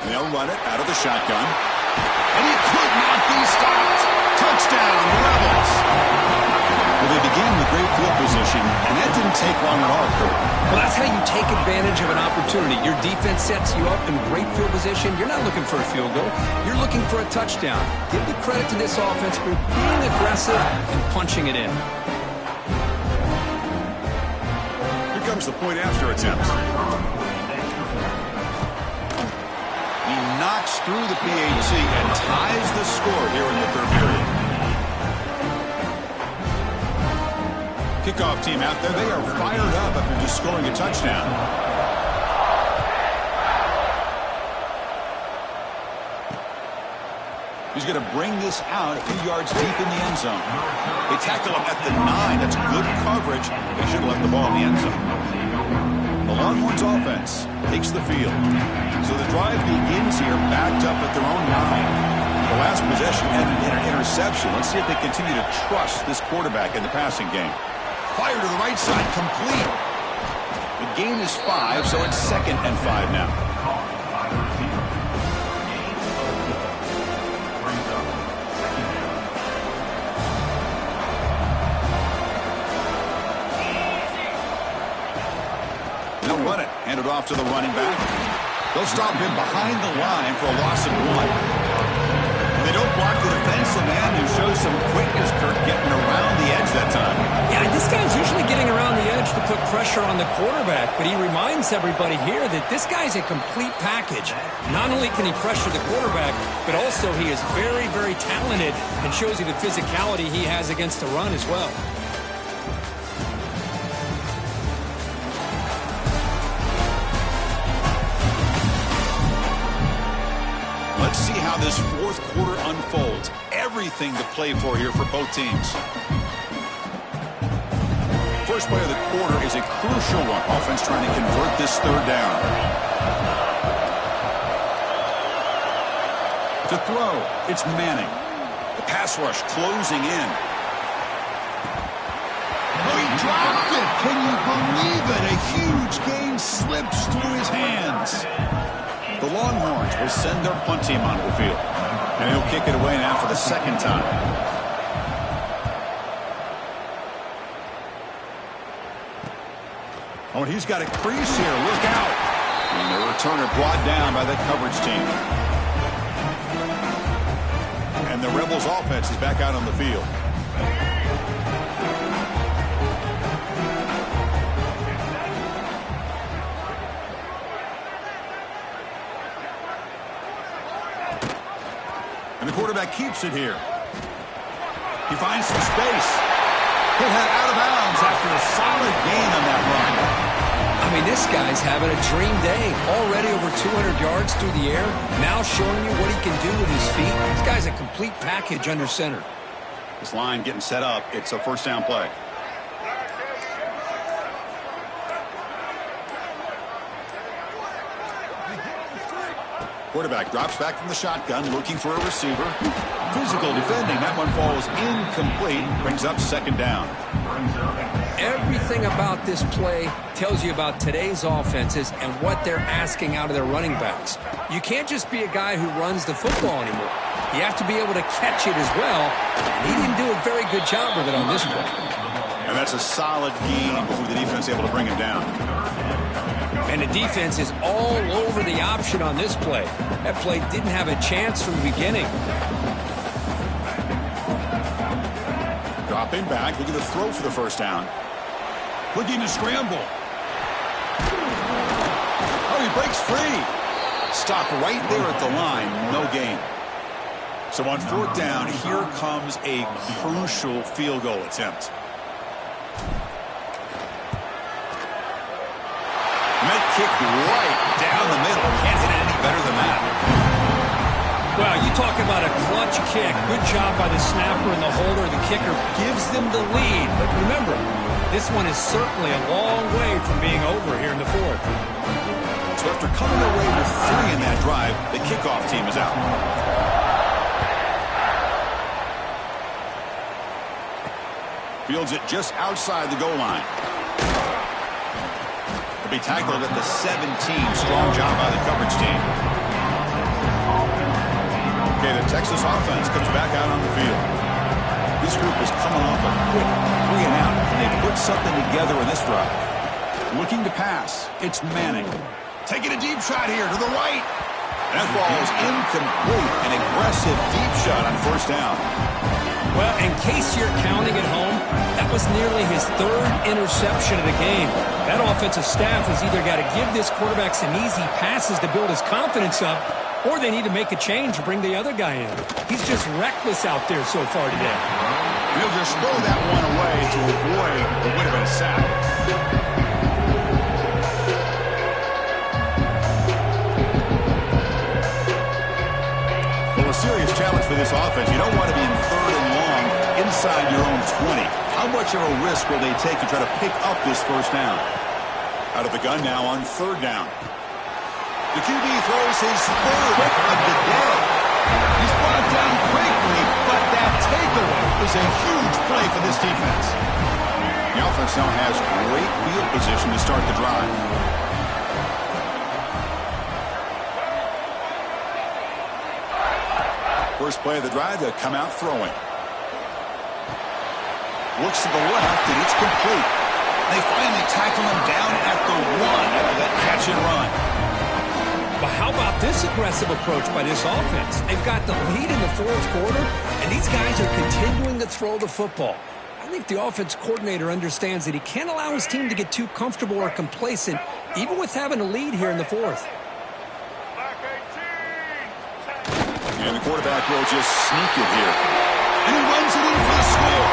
And they'll run it out of the shotgun. And he could not be stopped. Touchdown, Rebels. Well, they began with great field position, and that didn't take long at all, Kurt. Well, that's how you take advantage of an opportunity. Your defense sets you up in great field position. You're not looking for a field goal. You're looking for a touchdown. Give the credit to this offense for being aggressive and punching it in. Here comes the point after attempt. Knocks through the PAT and ties the score here in the 3rd period. Kickoff team out there, they are fired up after just scoring a touchdown. He's going to bring this out a few yards deep in the end zone. They tackle him at the 9. That's good coverage. They should have left the ball in the end zone. The Longhorns offense takes the field. So the drive begins here backed up at their own 9. The last possession ended in an interception. Let's see if they continue to trust this quarterback in the passing game. Fire to the right side, complete. The gain is 5, so it's 2nd and 5 now. They'll run it. Hand it off to the running back. They'll stop him behind the line for a loss of 1. They don't block the defensive man who shows some quickness, Kirk, getting around the edge that time. Yeah, this guy's usually getting around the edge to put pressure on the quarterback, but he reminds everybody here that this guy's a complete package. Not only can he pressure the quarterback, but also he is very, very talented and shows you the physicality he has against the run as well. Let's see how this fourth quarter unfolds. Everything to play for here for both teams. First play of the quarter is a crucial one. Offense trying to convert this third down. To throw, it's Manning. The pass rush closing in. Oh, he dropped it. Can you believe it? A huge gain slips through his hands. The Longhorns will send their punt team onto the field. And he'll kick it away now for the second time. Oh, and he's got a crease here. Look out. And the returner brought down by the coverage team. And the Rebels offense is back out on the field. And the quarterback keeps it here. He finds some space. He'll head out of bounds after a solid gain on that run. I mean, this guy's having a dream day. Already over 200 yards through the air. Now showing you what he can do with his feet. This guy's a complete package under center. This line getting set up. It's a first down play. Quarterback drops back from the shotgun, looking for a receiver. Physical defending. That one falls incomplete. Brings up second down. Everything about this play tells you about today's offenses and what they're asking out of their running backs. You can't just be a guy who runs the football anymore. You have to be able to catch it as well. And he didn't do a very good job of it on this play. And that's a solid game before the defense able to bring him down. And the defense is all over the option on this play. That play didn't have a chance from the beginning. Dropping back, looking to throw for the first down. Looking to scramble. Oh, he breaks free. Stop right there at the line. No gain. So on fourth down, here comes a crucial field goal attempt. Met kick right down the middle. Can't hit it any better than that. Well, you talk about a clutch kick. Good job by the snapper and the holder. The kicker gives them the lead. But remember, this one is certainly a long way from being over here in the fourth. So after coming away with 3 in that drive, the kickoff team is out. Fields it just outside the goal line. Be tackled at the 17. Strong job by the coverage team. Okay, the Texas offense comes back out on the field. This group is coming off a quick 3 and out, and they put something together in this drive. Looking to pass. It's Manning. Taking a deep shot here to the right. That falls incomplete. An aggressive deep shot on first down. Well, in case you're counting at home, that was nearly his 3rd interception of the game. That offensive staff has either got to give this quarterback some easy passes to build his confidence up, or they need to make a change to bring the other guy in. He's just reckless out there so far today. He'll just throw that one away to avoid what would have been a sack. Well, a serious challenge for this offense. You don't want to be in 3rd and long inside your own 20. How much of a risk will they take to try to pick up this first down? Out of the gun now on 3rd down. The QB throws his 3rd pick of the day. He's brought down quickly, but that takeaway is a huge play for this defense. The offense now has great field position to start the drive. First play of the drive, they'll come out throwing. Looks to the left, and it's complete. They finally tackle him down at the 1 after that catch and run. But how about this aggressive approach by this offense? They've got the lead in the fourth quarter, and these guys are continuing to throw the football. I think the offense coordinator understands that he can't allow his team to get too comfortable or complacent, even with having a lead here in the fourth. And the quarterback will just sneak it here. And he runs it in for the score.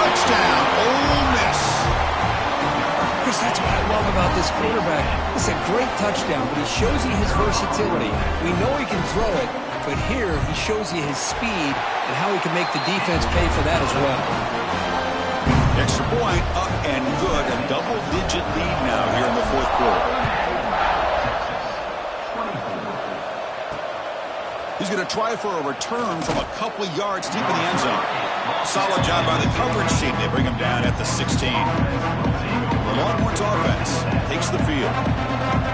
Touchdown, Ole Miss. Chris, that's what I love about this quarterback. It's a great touchdown, but he shows you his versatility. We know he can throw it, but here he shows you his speed and how he can make the defense pay for that as well. Extra point, up and good. A double-digit lead now here in the fourth quarter. He's going to try for a return from a couple of yards deep in the end zone. Solid job by the coverage team. They bring him down at the 16. The Longhorns offense takes the field.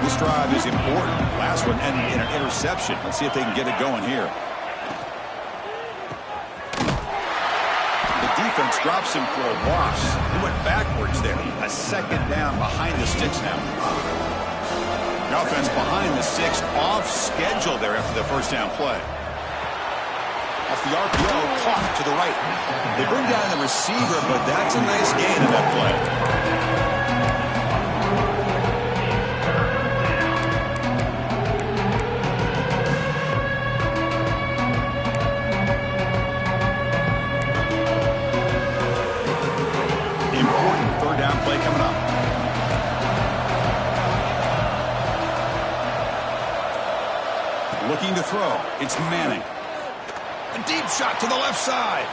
This drive is important. Last one ended in an interception. Let's see if they can get it going here. The defense drops him for a loss. He went backwards there. A second down behind the sticks now. The offense behind the 6, off schedule there after the first down play. Off the RPO, caught to the right. They bring down the receiver, but that's a nice gain in that play. Important third down play coming up. Looking to throw. It's Manning. A deep shot to the left side.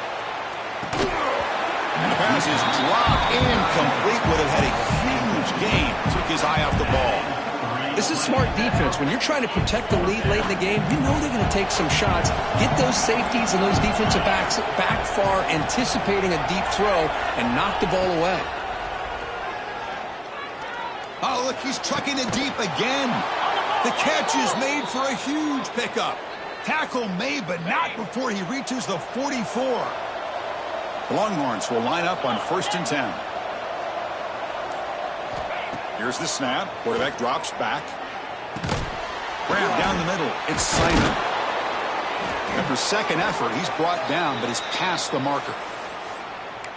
And the pass is dropped incomplete. Would have had a huge gain. Took his eye off the ball. This is smart defense. When you're trying to protect the lead late in the game, you know they're going to take some shots, get those safeties and those defensive backs back far, anticipating a deep throw, and knock the ball away. Oh, look, he's trucking it deep again. The catch is made for a huge pickup. Tackle made, but not before he reaches the 44. The Longhorns will line up on 1st and 10. Here's the snap. Quarterback drops back. Grab down the middle. It's Simon. After second effort, he's brought down, but he's past the marker.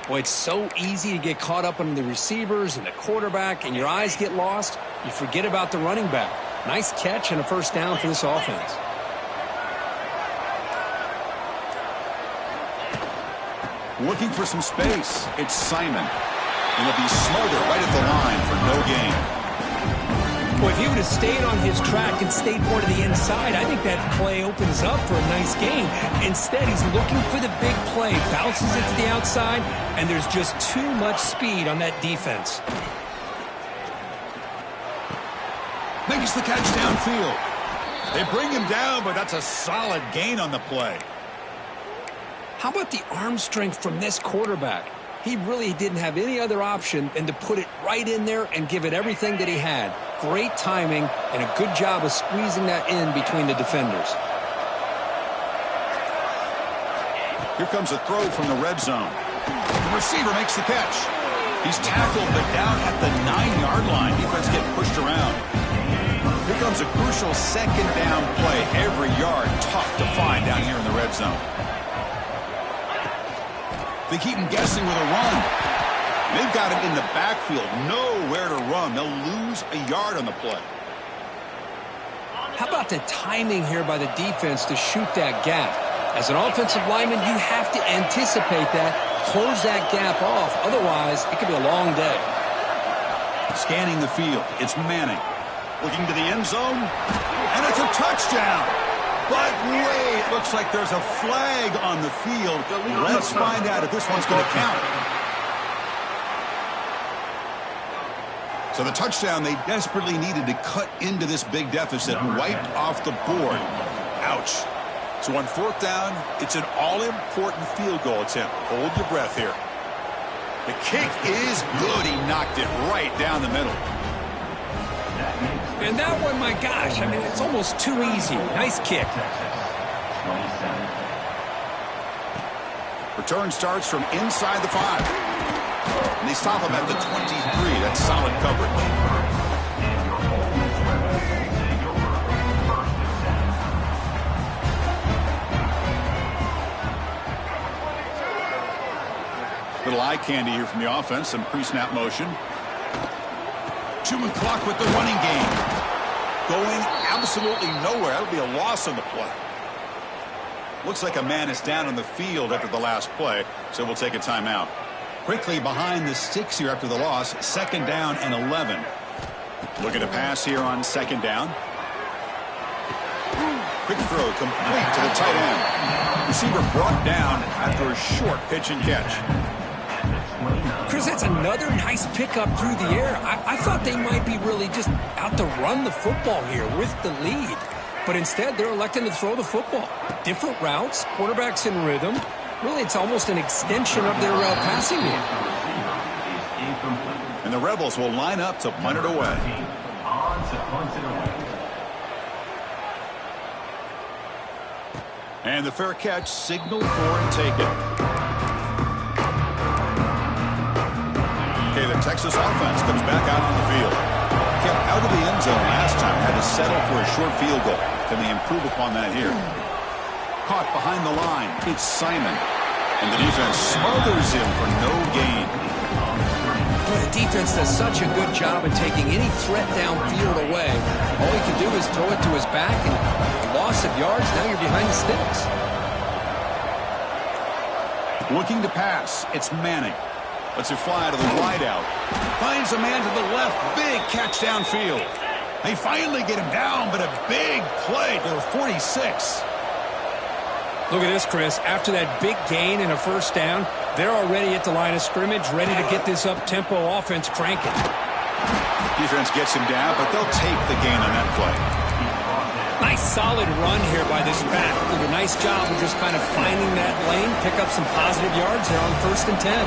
Boy, it's so easy to get caught up on the receivers and the quarterback, and your eyes get lost. You forget about the running back. Nice catch and a first down for this offense. Looking for some space. It's Simon. And he'll be smothered right at the line for no gain. Boy, if he would have stayed on his track and stayed more to the inside, I think that play opens up for a nice gain. Instead, he's looking for the big play. Bounces it to the outside, and there's just too much speed on that defense. Makes the catch downfield. They bring him down, but that's a solid gain on the play. How about the arm strength from this quarterback? He really didn't have any other option than to put it right in there and give it everything that he had. Great timing and a good job of squeezing that in between the defenders. Here comes a throw from the red zone. The receiver makes the catch. He's tackled, but down at the 9-yard line. Defense getting pushed around. Here comes a crucial second down play. Every yard tough to find down here in the red zone. They keep him guessing with a run. They've got him in the backfield. Nowhere to run. They'll lose a yard on the play. How about the timing here by the defense to shoot that gap? As an offensive lineman, you have to anticipate that, close that gap off. Otherwise, it could be a long day. Scanning the field. It's Manning. Looking to the end zone. And it's a touchdown. But wait, it looks like there's a flag on the field. Let's find out if this one's going to count. So the touchdown they desperately needed to cut into this big deficit, wiped off the board. Ouch. So on 4th down, it's an all-important field goal attempt. Hold your breath here. The kick is good. He knocked it right down the middle. And that one, my gosh, I mean, it's almost too easy. Nice kick. Return starts from inside the 5. And they stop him at the 23. That's solid coverage. Little eye candy here from the offense. Some pre-snap motion. Chewing clock with the running game. Going absolutely nowhere. That'll be a loss on the play. Looks like a man is down on the field after the last play, so we'll take a timeout. Quickly behind the sticks here after the loss. 2nd down and 11. Looking to pass here on 2nd down. Quick throw complete to the tight end. Receiver brought down after a short pitch and catch. Chris, that's another nice pickup through the air. I thought they might be really just out to run the football here with the lead. But instead, they're electing to throw the football. Different routes, quarterbacks in rhythm. Really, it's almost an extension of their passing game. And the Rebels will line up to punt it away. And the fair catch signaled for and taken. Okay, the Texas offense comes back out on the field. Kept out of the end zone last time. Had to settle for a short field goal. Can they improve upon that here? Caught behind the line. It's Simon. And the defense smothers him for no gain. Well, the defense does such a good job of taking any threat downfield away. All he can do is throw it to his back, and loss of yards, now you're behind the sticks. Looking to pass. It's Manning. Lets it fly to the wide out. Finds a man to the left. Big catch downfield. They finally get him down, but a big play to the 46. Look at this, Chris. After that big gain and a 1st down, they're already at the line of scrimmage, ready to get this up-tempo offense cranking. Defense gets him down, but they'll take the gain on that play. Nice solid run here by this back. Did a nice job of just kind of finding that lane, pick up some positive yards there on 1st and 10.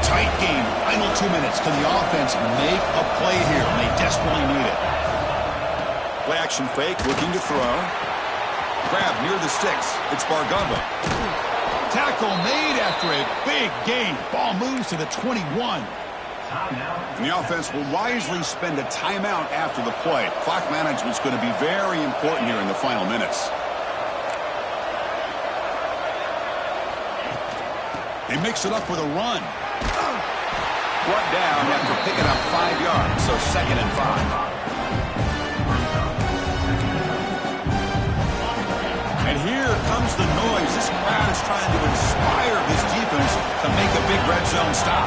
Tight game, final 2 minutes. Can the offense make a play here? And they desperately need it. Play action fake, looking to throw. Grab near the sticks. It's Bargava. Tackle made after a big gain. Ball moves to the 21. And the offense will wisely spend a timeout after the play. Clock management is going to be very important here in the final minutes. They mix it up with a run. Brought down after picking up 5 yards, so 2nd and 5. And here comes the noise. This crowd is trying to inspire this defense to make a big red zone stop.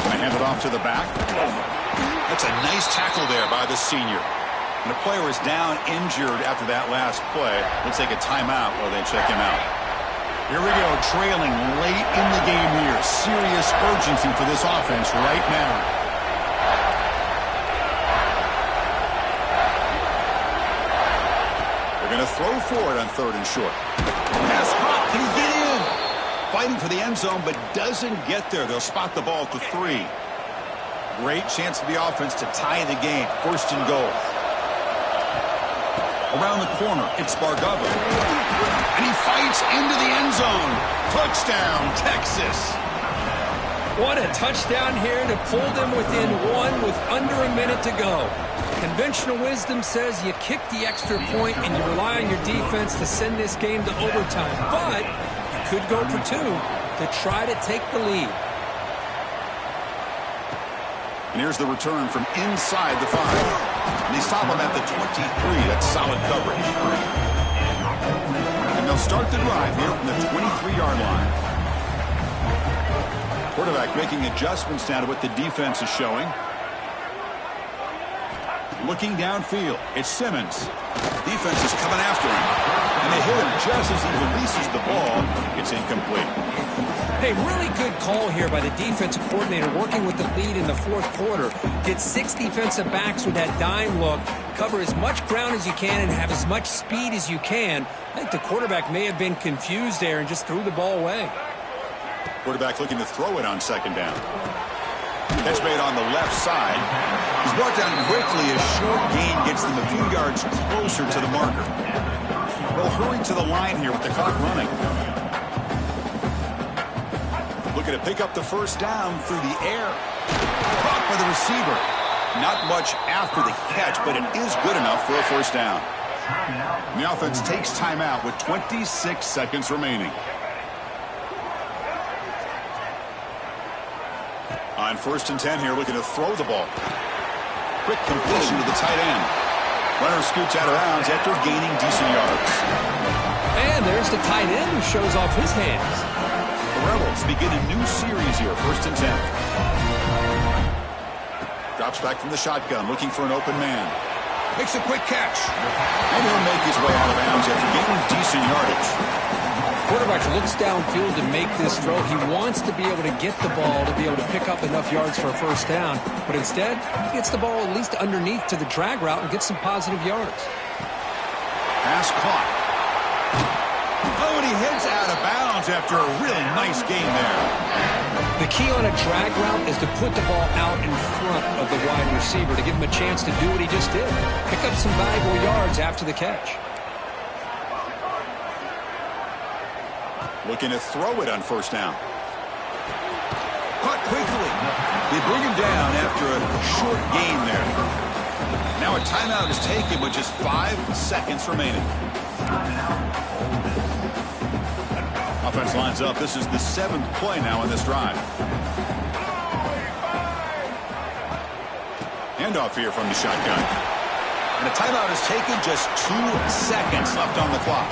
They hand it off to the back. That's a nice tackle there by the senior. And the player is down injured after that last play. We'll take a timeout while they check him out. Here we go, trailing late in the game here. Serious urgency for this offense right now. They're going to throw for it on 3rd and short. Pass hot. Can he get in? Fighting for the end zone, but doesn't get there. They'll spot the ball to 3. Great chance for the offense to tie the game. 1st and goal. Around the corner, it's Bargava. And he fights into the end zone. Touchdown, Texas. What a touchdown here to pull them within 1 with under a minute to go. Conventional wisdom says you kick the extra point and you rely on your defense to send this game to overtime. But you could go for 2 to try to take the lead. And here's the return from inside the 5. And they stop him at the 23. That's solid coverage. And they'll start the drive here from the 23-yard line. Quarterback making adjustments now to what the defense is showing. Looking downfield, it's Simmons. Defense is coming after him. And they hit him just as he releases the ball. It's incomplete. Hey, really good call here by the defensive coordinator working with the lead in the 4th quarter. Get 6 defensive backs with that dime look. Cover as much ground as you can and have as much speed as you can. I think the quarterback may have been confused there and just threw the ball away. Quarterback looking to throw it on 2nd down. Catch made on the left side. He's brought down quickly. A short gain gets them a few yards closer to the marker. They'll hurry to the line here with the clock running. Looking to pick up the first down through the air. Caught by the receiver. Not much after the catch, but it is good enough for a first down. The offense takes timeout with 26 seconds remaining. On 1st and 10 here, looking to throw the ball. Quick completion to the tight end. Runner scoots out of bounds after gaining decent yards. And there's the tight end who shows off his hands. The Rebels begin a new series here, 1st and 10. Drops back from the shotgun, looking for an open man. Makes a quick catch. And he'll make his way out of bounds after gaining decent yardage. Quarterback looks downfield to make this throw. He wants to be able to get the ball to be able to pick up enough yards for a first down. But instead, he gets the ball at least underneath to the drag route and gets some positive yards. Pass caught. Oh, and he heads out of bounds after a really nice gain there. The key on a drag route is to put the ball out in front of the wide receiver to give him a chance to do what he just did. Pick up some valuable yards after the catch. Looking to throw it on first down. Caught quickly. They bring him down after a short gain there. Now a timeout is taken with just 5 seconds remaining. Offense lines up. This is the 7th play now in this drive. Handoff here from the shotgun. And a timeout is taken, just 2 seconds left on the clock.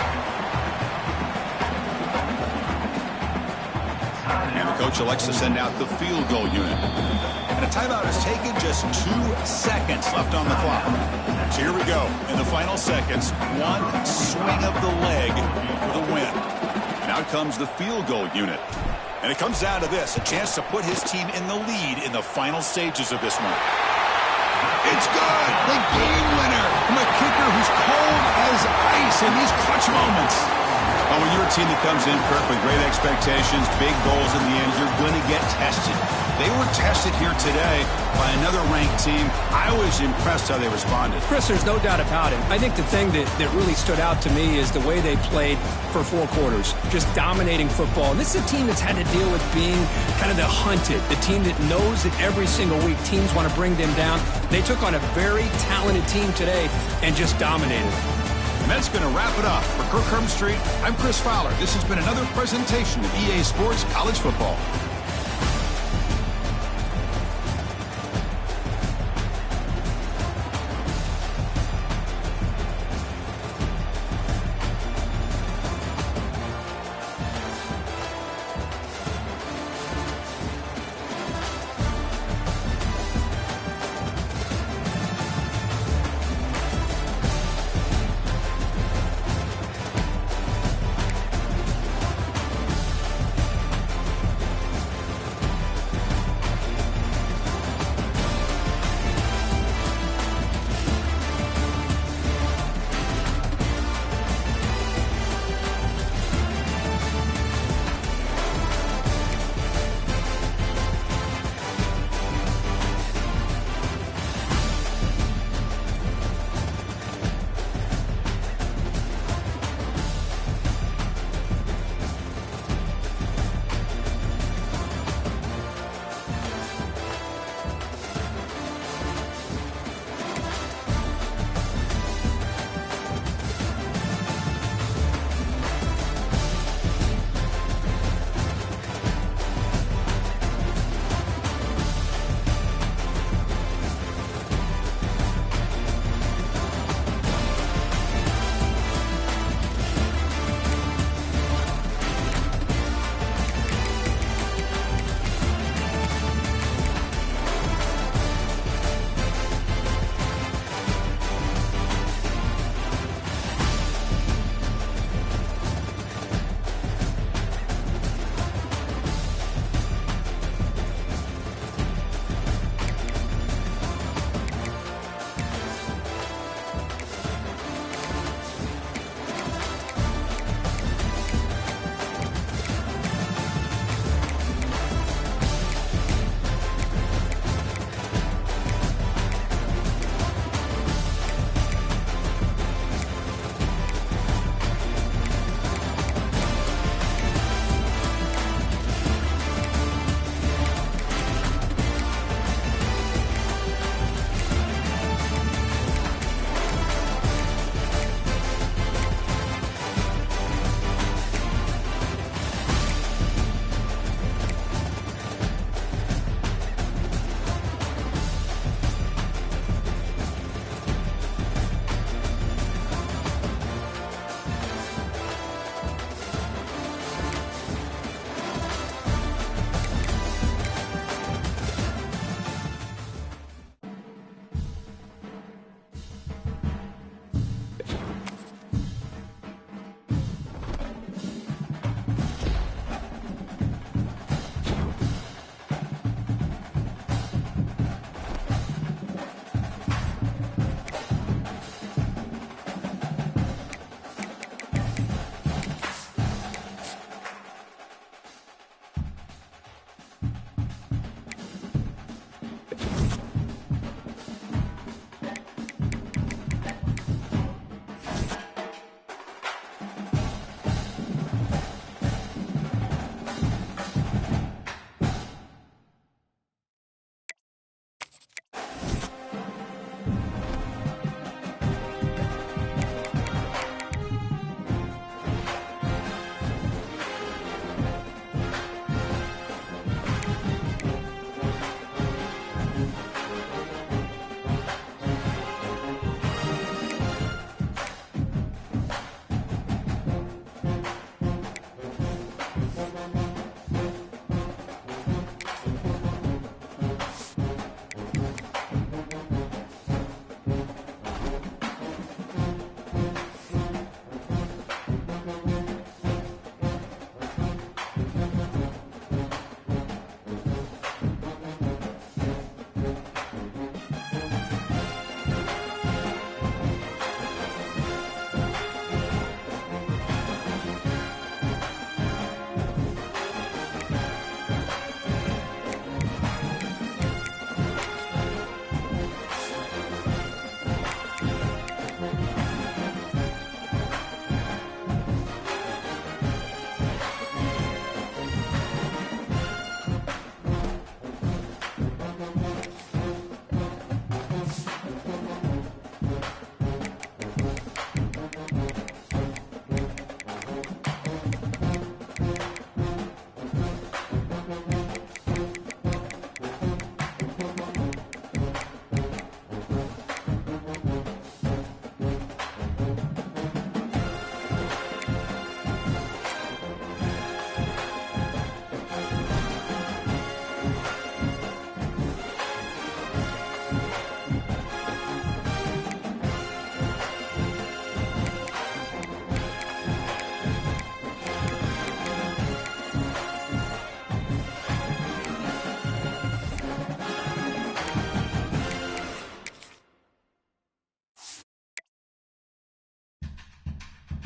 And the coach elects to send out the field goal unit. And a timeout is taken, just 2 seconds left on the clock. So here we go. In the final seconds, one swing of the leg for the win. Now comes the field goal unit. And it comes down to this, a chance to put his team in the lead in the final stages of this one. It's good! The game winner from a kicker who's cold as ice in these clutch moments. Well, when you're a team that comes in, Kirk, with great expectations, big goals in the end, you're going to get tested. They were tested here today by another ranked team. I was impressed how they responded. Chris, there's no doubt about it. I think the thing that really stood out to me is the way they played for 4 quarters, just dominating football. And this is a team that's had to deal with being kind of the hunted, the team that knows that every single week teams want to bring them down. They took on a very talented team today and just dominated. And that's going to wrap it up. For Kirk Herbstreit, I'm Chris Fowler. This has been another presentation of EA Sports College Football.